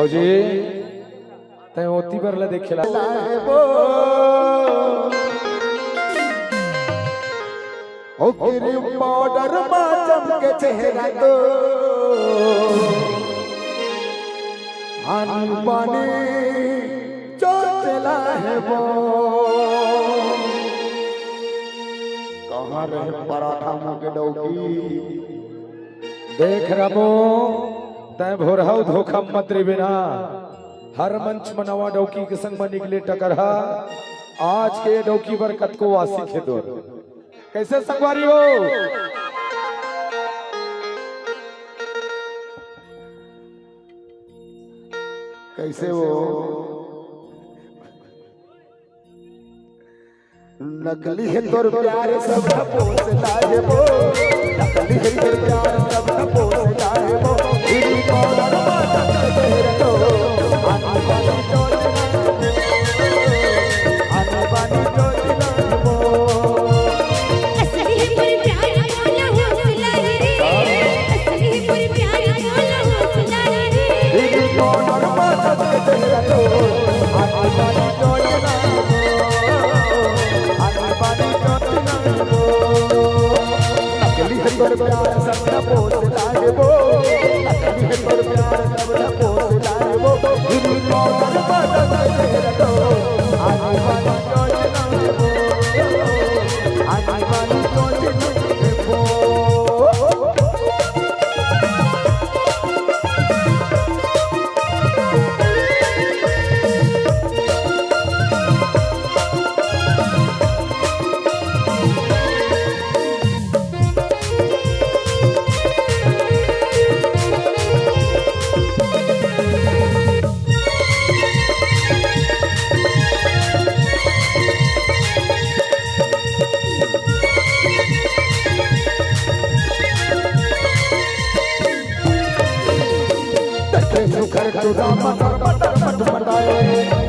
भौजी तय ओती पर ला देखेला ओ क्रीम पाउडर में चमके चेहरा तो आनी पानी चोचला है वो कहाँ रहे पराठा मुके डौकी देख रमो तय भोरहाउ धोखा मत रे बिना हर मंच मनावा डौकी के संग में निकले टकरहा आज के डौकी बरकत को वासी खेदो कैसे संगवारी हो कैसे वो नकली है तोर प्यार सब पोस लाए वो नकली है तोर प्यार सब पोस लाए वो इनी पाउडर माता तेरे तो आनी बानी जोजना वो असली है पर प्यार वाला हौसला रे असली है पर प्यार वाला हौसला रे इनी पाउडर माता तेरे तो आनी बानी जोजना नकली है तोर प्यार सब पोस लाए वो नकली है तोर प्यार सब पोस लाए वो इनी पाउडर माता तेरे तो आनी बानी जोजना वो आनी बानी जोजना वो सुखर टूटा मटर मटर मट मटाए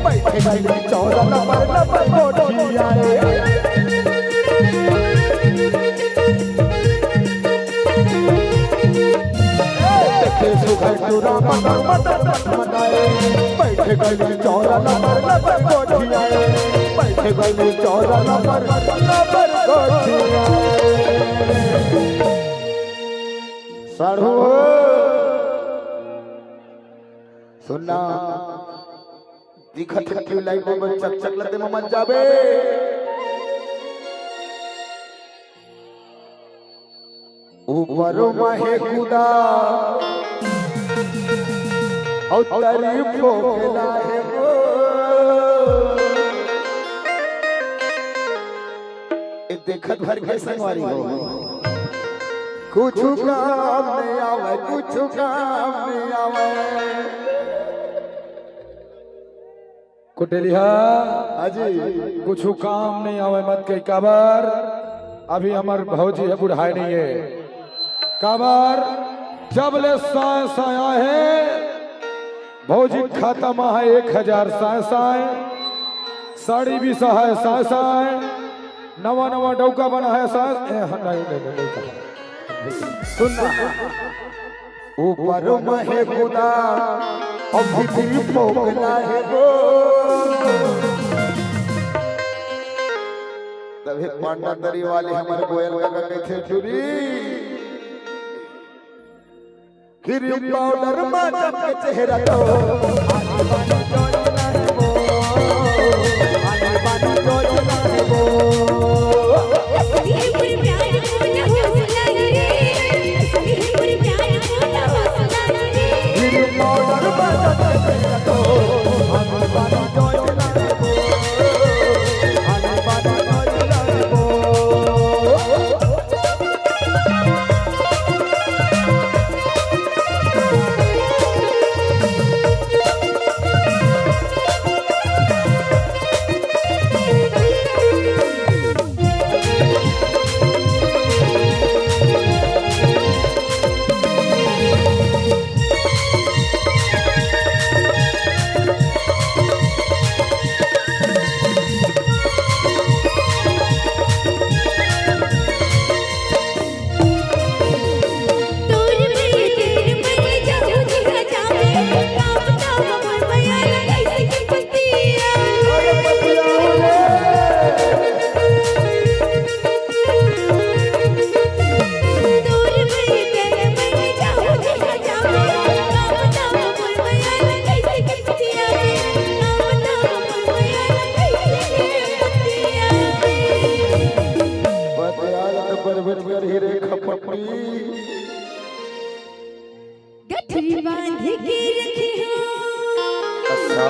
बैठे गई चौरा नंबर कोठी आए देखे सुखर टूटा मटर मटर मट मटाए बैठे गई चौरा नंबर कोठी आए बैठे गई चौरा नंबर कोठी आए साढ़ू सुनना दिखत क्यों लाइट में चक चक लते में मत जाबे ऊपर माहे खुदा और तारीफ होला है वो ए देखत भर के संगवारी हो कुछ काम नहीं आवे कुछ काम नहीं आवे कुटेलिया हाजी कुछ काम नहीं आवे मत के काबर अभी हमार भौजी है बुढ़ाई नहीं है काबर जब ले साय साया है भौजी खत्म है 1000 साय साय साड़ी भी सहाय साय साय नवा नवा डौका बना है साय सुनना ऊपर महे खुदा और भी पोगला है वो तभी पांडा दरी वाले हमारे गोयल का कहते थे चुरी क्रीम पाउडर माता के चेहरा तो आनी बानी जोजना है वो आनी बानी जोजना है वो असली है पर प्यार वाला हौसला रे असली है पर प्यार वाला हौसला रे क्रीम पाउडर माता के चेहरा तो आनी बानी जोजना है वो आनी बानी जोजना है वो बेच कर ही रे खपटी गठरी बांध के रखी हो अच्छा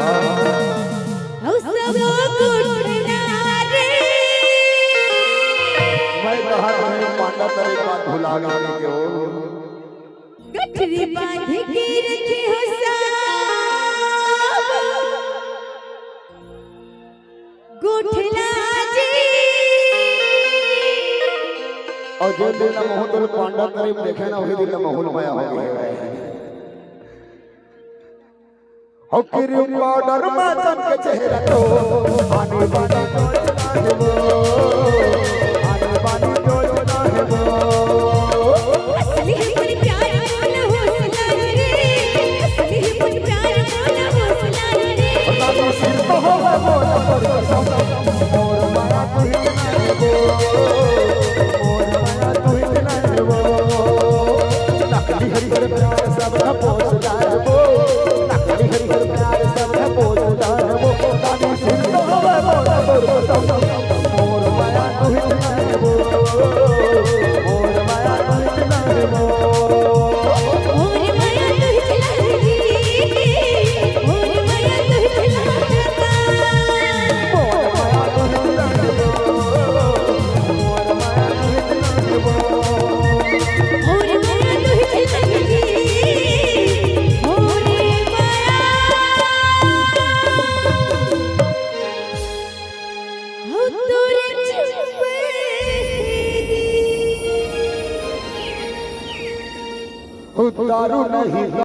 औ सब कोटना रे मैं कहा तुम्हें पांडा तेरे बात भुला गाने के हो गठरी बांध के रखी हो सब गोठला जी और जो दिन मोहन पांडा तेरे देखे ना वही दिन मोहन माया हो गए हो किरी पाउडर माचन के चेहरा तो आने बानी जोजना है वो आने बानी जोजना है वो असली है पर प्यार वाला हौसला रे असली है पर प्यार वाला हौसला रे ना तो सिर तो हो मोर पर कसम मोर माया तू ही है वो मोर माया तू ही है वो नकली हरी हर प्यार सब का पोसला है वो नकली हरी हर प्यार सब का पोसला है वो ना सिर तो हो मोर पर कसम मोर माया तू ही है वो मोर माया तू ही है वो और माया तो चला जी और माया तो चला मोर माया तू ही है वो मोर माया तू ही है वो और माया तो चला जी और माया हो तोरे छुपे उतारू नहीं